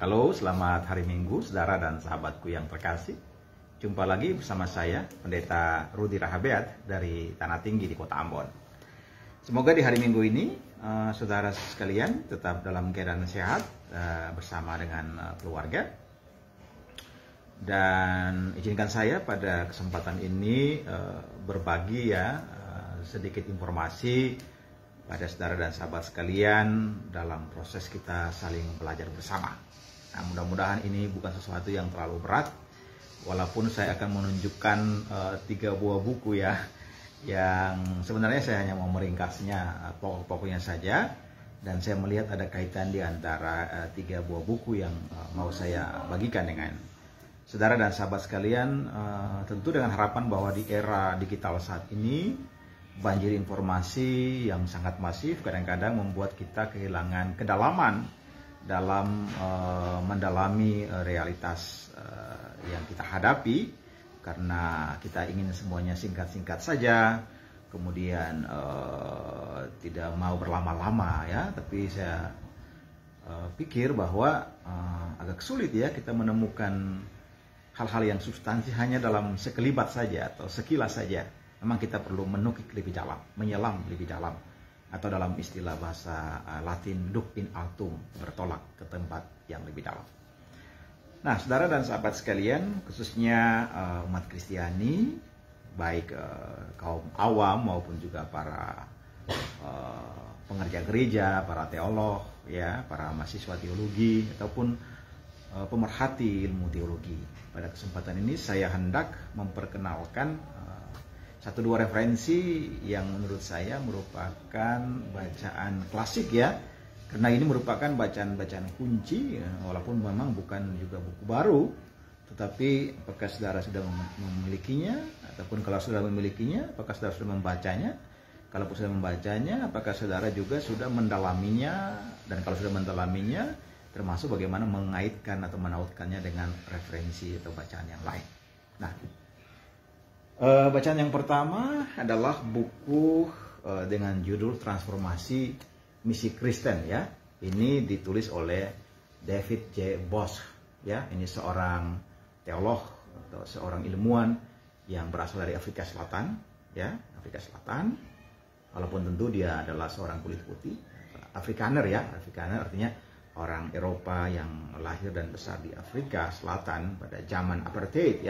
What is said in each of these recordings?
Halo, selamat hari Minggu, saudara dan sahabatku yang terkasih. Jumpa lagi bersama saya, Pendeta Rudi Rahabeat dari Tanah Tinggi di Kota Ambon. Semoga di hari Minggu ini, saudara sekalian tetap dalam keadaan sehat bersama dengan keluarga. Dan izinkan saya pada kesempatan ini berbagi sedikit informasi pada saudara dan sahabat sekalian dalam proses kita saling belajar bersama. Nah, mudah-mudahan ini bukan sesuatu yang terlalu berat, walaupun saya akan menunjukkan 3 buah buku yang sebenarnya saya hanya mau meringkasnya pokok-pokoknya saja, dan saya melihat ada kaitan di antara 3 buah buku yang mau saya bagikan dengan saudara dan sahabat sekalian, tentu dengan harapan bahwa di era digital saat ini banjir informasi yang sangat masif kadang-kadang membuat kita kehilangan kedalaman dalam mendalami realitas yang kita hadapi, karena kita ingin semuanya singkat-singkat saja, kemudian tidak mau berlama-lama tapi saya pikir bahwa agak sulit kita menemukan hal-hal yang substansi hanya dalam sekelibat saja atau sekilas saja. Memang kita perlu menukik lebih dalam, menyelam lebih dalam, atau dalam istilah bahasa Latin, dug in altum, bertolak ke tempat yang lebih dalam. Nah, saudara dan sahabat sekalian, khususnya umat Kristiani, baik kaum awam maupun juga para pengerja gereja, para teolog, para mahasiswa teologi, ataupun pemerhati ilmu teologi. Pada kesempatan ini saya hendak memperkenalkan 1-2 referensi yang menurut saya merupakan bacaan klasik karena ini merupakan bacaan-bacaan kunci, walaupun memang bukan juga buku baru, tetapi apakah saudara sudah memilikinya, ataupun kalau sudah memilikinya, apakah saudara sudah membacanya? Kalau sudah membacanya, apakah saudara juga sudah mendalaminya? Dan kalau sudah mendalaminya, termasuk bagaimana mengaitkan atau menautkannya dengan referensi atau bacaan yang lain. Nah, bacaan yang pertama adalah buku dengan judul Transformasi Misi Kristen Ini ditulis oleh David J. Bosch Ini seorang teolog atau seorang ilmuwan yang berasal dari Afrika Selatan Afrika Selatan. Walaupun tentu dia adalah seorang kulit putih, Afrikaner Afrikaner artinya orang Eropa yang lahir dan besar di Afrika Selatan pada zaman apartheid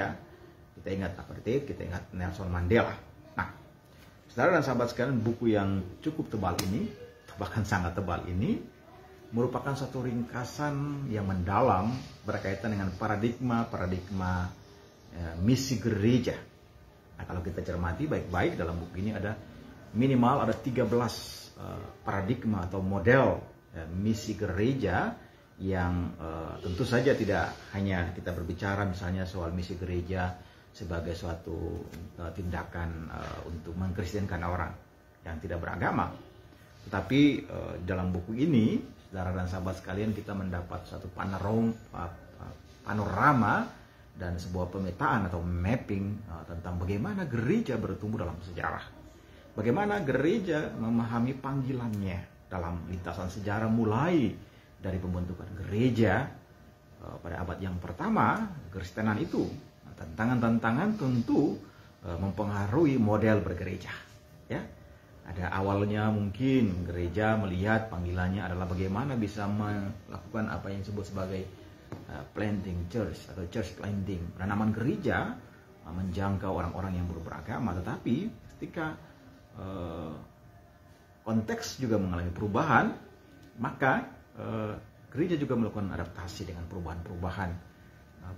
Kita ingat apartheid, kita ingat Nelson Mandela. Nah, saudara dan sahabat sekalian, buku yang cukup tebal ini, bahkan sangat tebal ini, merupakan satu ringkasan yang mendalam berkaitan dengan paradigma misi gereja. Nah, kalau kita cermati baik-baik dalam buku ini ada minimal 13 paradigma atau model misi gereja yang tentu saja tidak hanya kita berbicara misalnya soal misi gereja sebagai suatu tindakan untuk mengkristenkan orang yang tidak beragama. Tetapi dalam buku ini, saudara dan sahabat sekalian, kita mendapat suatu panorama dan sebuah pemetaan atau mapping tentang bagaimana gereja bertumbuh dalam sejarah. Bagaimana gereja memahami panggilannya dalam lintasan sejarah, mulai dari pembentukan gereja pada abad yang pertama, Kristenan itu. Tantangan-tantangan tentu mempengaruhi model bergereja. Ada awalnya mungkin gereja melihat panggilannya adalah bagaimana bisa melakukan apa yang disebut sebagai planting church atau church planting, penanaman gereja, menjangkau orang-orang yang belum beragama. Tetapi ketika konteks juga mengalami perubahan, maka gereja juga melakukan adaptasi dengan perubahan-perubahan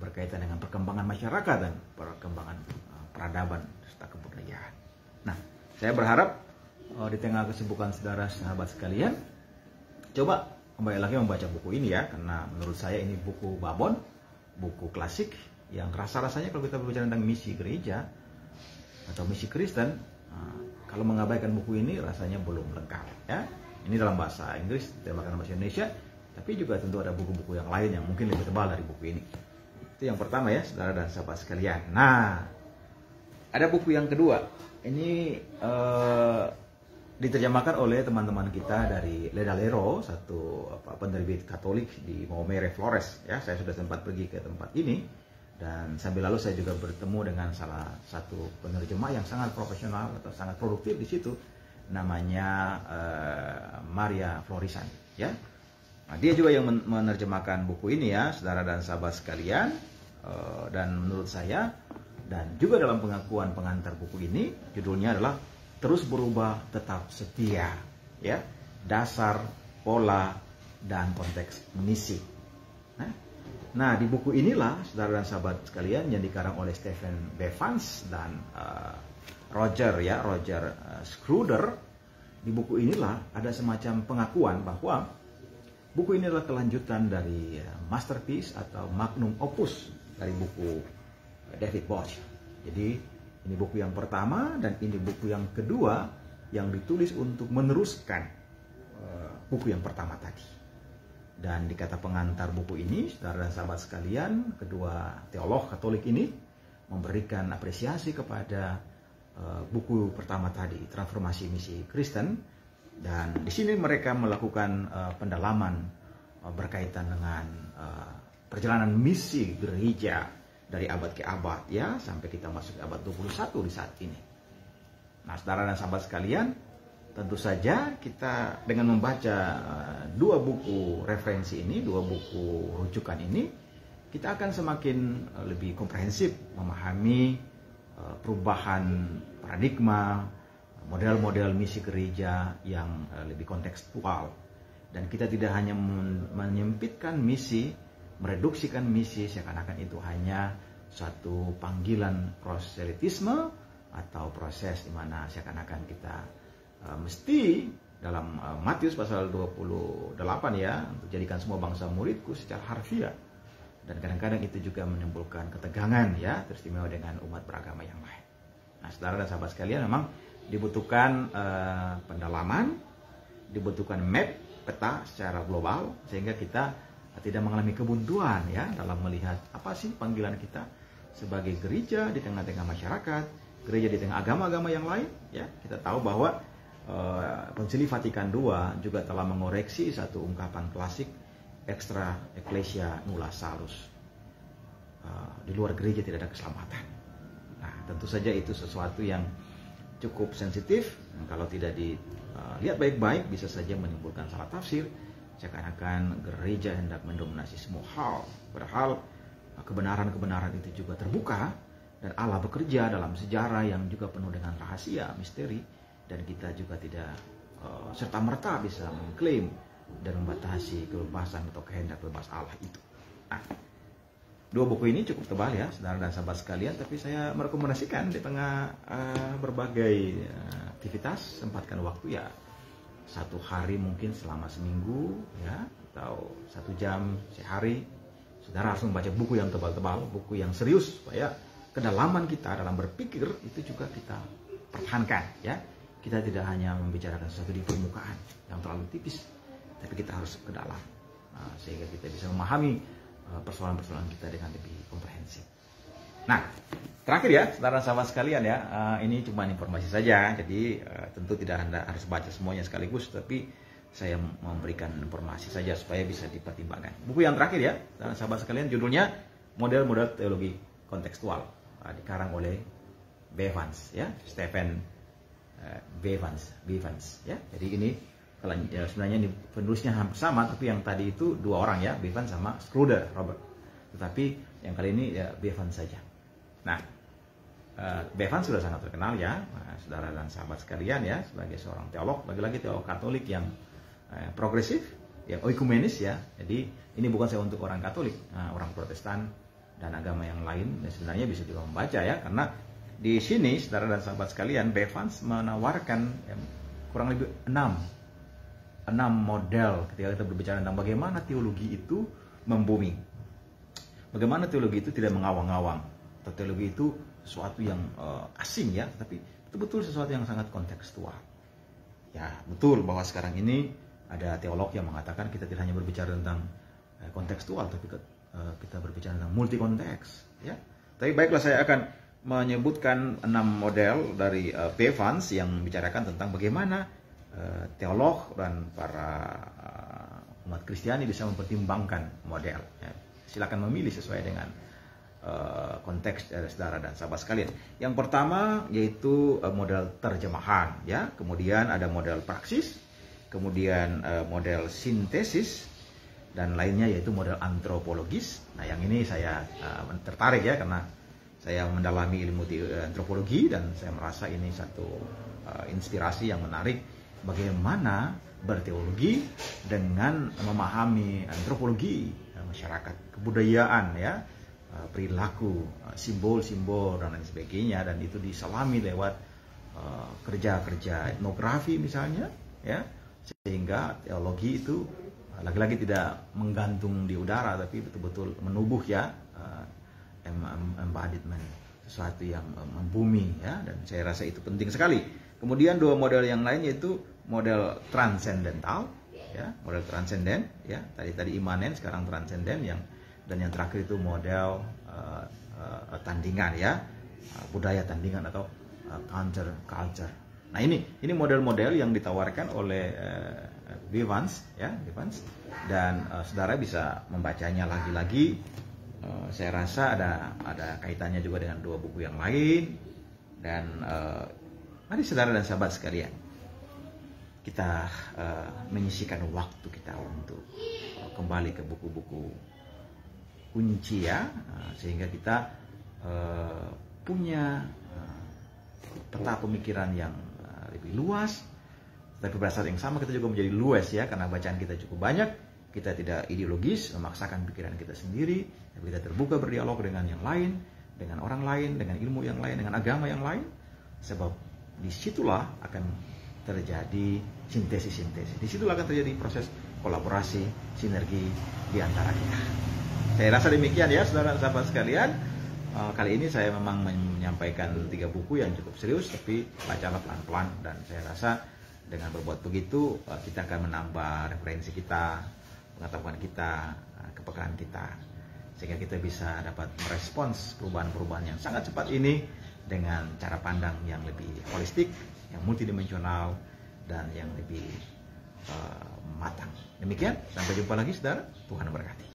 berkaitan dengan perkembangan masyarakat dan perkembangan peradaban serta kebudayaan. Nah, saya berharap di tengah kesibukan saudara sahabat sekalian, coba kembali lagi membaca buku ini karena menurut saya ini buku babon, buku klasik yang rasa-rasanya kalau kita berbicara tentang misi gereja atau misi Kristen, kalau mengabaikan buku ini rasanya belum lengkap Ini dalam bahasa Inggris, diterjemahkan bahasa Indonesia, tapi juga tentu ada buku-buku yang lain yang mungkin lebih tebal dari buku ini. Itu yang pertama saudara dan sahabat sekalian. Nah, ada buku yang kedua. Ini diterjemahkan oleh teman-teman kita dari Ledalero, satu penerbit Katolik di Maumere Flores. Ya, saya sudah sempat pergi ke tempat ini dan sambil lalu saya juga bertemu dengan salah satu penerjemah yang sangat profesional atau sangat produktif di situ, namanya Maria Florisan. Ya, nah, dia juga yang menerjemahkan buku ini ya, saudara dan sahabat sekalian. Dan menurut saya dan juga dalam pengakuan pengantar buku ini, judulnya adalah Terus Berubah Tetap Setia, ya, dasar, pola, dan konteks misi. Nah, di buku inilah, saudara dan sahabat sekalian, yang dikarang oleh Stephen Bevans dan Roger Schroeder. Di buku inilah ada semacam pengakuan bahwa buku ini adalah kelanjutan dari masterpiece atau magnum opus dari buku David Bosch. Jadi ini buku yang pertama dan ini buku yang kedua yang ditulis untuk meneruskan buku yang pertama tadi. Dan di kata pengantar buku ini, saudara dan sahabat sekalian, kedua teolog Katolik ini memberikan apresiasi kepada buku pertama tadi, Transformasi Misi Kristen. Dan di sini mereka melakukan pendalaman berkaitan dengan perjalanan misi gereja dari abad ke abad, ya, sampai kita masuk ke abad 21 di saat ini. Nah, saudara dan sahabat sekalian, tentu saja kita dengan membaca dua buku referensi ini, dua buku rujukan ini, kita akan semakin lebih komprehensif memahami perubahan paradigma, model-model misi gereja yang lebih kontekstual. Dan kita tidak hanya menyempitkan misi, mereduksikan misi seakan-akan itu hanya suatu panggilan proselitisme atau proses di mana seakan-akan kita mesti dalam Matius pasal 28 ya, untuk jadikan semua bangsa muridku secara harfiah. Dan kadang-kadang itu juga menimbulkan ketegangan ya, teristimewa dengan umat beragama yang lain. Nah, saudara dan sahabat sekalian, memang dibutuhkan pendalaman, dibutuhkan map, peta secara global, sehingga kita tidak mengalami kebuntuan ya dalam melihat apa sih panggilan kita sebagai gereja di tengah-tengah masyarakat, gereja di tengah agama-agama yang lain. Ya, kita tahu bahwa Konsili Vatikan II juga telah mengoreksi satu ungkapan klasik, extra ecclesia nulla salus. Di luar gereja tidak ada keselamatan. Nah, tentu saja itu sesuatu yang cukup sensitif. Kalau tidak dilihat baik-baik bisa saja menimbulkan salah tafsir, seakan-akan gereja hendak mendominasi semua hal. Padahal kebenaran-kebenaran itu juga terbuka dan Allah bekerja dalam sejarah yang juga penuh dengan rahasia, misteri, dan kita juga tidak serta-merta bisa mengklaim dan membatasi kebebasan atau kehendak bebas Allah itu. Nah, dua buku ini cukup tebal ya, saudara dan sahabat sekalian, tapi saya merekomendasikan di tengah berbagai aktivitas, sempatkan waktu ya, satu hari mungkin selama seminggu ya, atau 1 jam sehari, saudara harus membaca buku yang tebal-tebal, buku yang serius, supaya kedalaman kita dalam berpikir itu juga kita pertahankan ya. Kita tidak hanya membicarakan sesuatu di permukaan yang terlalu tipis, tapi kita harus ke dalam, sehingga kita bisa memahami persoalan-persoalan kita dengan lebih komprehensif. Nah, terakhir ya, saudara sahabat sekalian ya, ini cuma informasi saja, jadi tentu tidak Anda harus baca semuanya sekaligus, tapi saya memberikan informasi saja supaya bisa dipertimbangkan. Buku yang terakhir ya, saudara sahabat sekalian, judulnya Model-Model Teologi Kontekstual, dikarang oleh Bevans ya, Stephen Bevans ya. Jadi ini sebenarnya penulisnya hampir sama, tapi yang tadi itu dua orang ya, Bevans sama Schroeder Robert. Tetapi yang kali ini ya Bevans saja. Nah, Bevans sudah sangat terkenal ya, saudara dan sahabat sekalian ya, sebagai seorang teolog, lagi-lagi teolog Katolik yang progresif, yang oikumenis ya. Jadi ini bukan saya untuk orang Katolik, orang Protestan dan agama yang lain, dan sebenarnya bisa juga membaca ya, karena di sini saudara dan sahabat sekalian, Bevans menawarkan kurang lebih 6 model ketika kita berbicara tentang bagaimana teologi itu membumi, bagaimana teologi itu tidak mengawang-awang, atau teologi itu sesuatu yang asing ya, tapi betul-betul sesuatu yang sangat kontekstual. Ya, betul bahwa sekarang ini ada teolog yang mengatakan kita tidak hanya berbicara tentang kontekstual, tapi kita berbicara tentang multi konteks ya. Tapi baiklah, saya akan menyebutkan 6 model dari Bevans yang membicarakan tentang bagaimana teolog dan para umat Kristiani bisa mempertimbangkan model. Ya. Silakan memilih sesuai dengan konteks saudara dan sahabat sekalian. Yang pertama yaitu model terjemahan, ya. Kemudian ada model praksis, kemudian model sintesis, dan lainnya yaitu model antropologis. Nah, yang ini saya tertarik ya, karena saya mendalami ilmu antropologi dan saya merasa ini satu inspirasi yang menarik bagaimana berteologi dengan memahami antropologi masyarakat, kebudayaan, ya, perilaku, simbol-simbol dan lain sebagainya, dan itu diselami lewat kerja-kerja etnografi misalnya, ya, sehingga teologi itu lagi-lagi tidak menggantung di udara tapi betul-betul menubuh, ya, embodiment, sesuatu yang membumi, ya, dan saya rasa itu penting sekali. Kemudian dua model yang lain yaitu model transendental, ya, model transenden, ya, tadi imanen, sekarang transenden, dan yang terakhir itu model tandingan, ya, budaya tandingan atau counter culture. Nah, ini model-model yang ditawarkan oleh Vivans, ya, Vivans, dan saudara bisa membacanya lagi-lagi. Saya rasa ada kaitannya juga dengan dua buku yang lain, dan mari saudara dan sahabat sekalian, kita menyisihkan waktu kita untuk kembali ke buku-buku kunci, ya, sehingga kita punya peta pemikiran yang lebih luas. Tapi pada saat yang sama kita juga menjadi luas, ya, karena bacaan kita cukup banyak. Kita tidak ideologis memaksakan pikiran kita sendiri, tapi kita terbuka berdialog dengan yang lain, dengan orang lain, dengan ilmu yang lain, dengan agama yang lain. Sebab disitulah akan terjadi sintesis-sintesis. Disitulah akan terjadi proses kolaborasi, sinergi di antara kita. Saya rasa demikian, ya, saudara sahabat sekalian. Kali ini saya memang menyampaikan 3 buku yang cukup serius, tapi bacalah pelan-pelan, dan saya rasa dengan berbuat begitu kita akan menambah referensi kita, pengetahuan kita, kepekaan kita, sehingga kita bisa dapat merespons perubahan-perubahan yang sangat cepat ini dengan cara pandang yang lebih holistik, yang multidimensional, dan yang lebih matang. Demikian, sampai jumpa lagi saudara, Tuhan memberkati.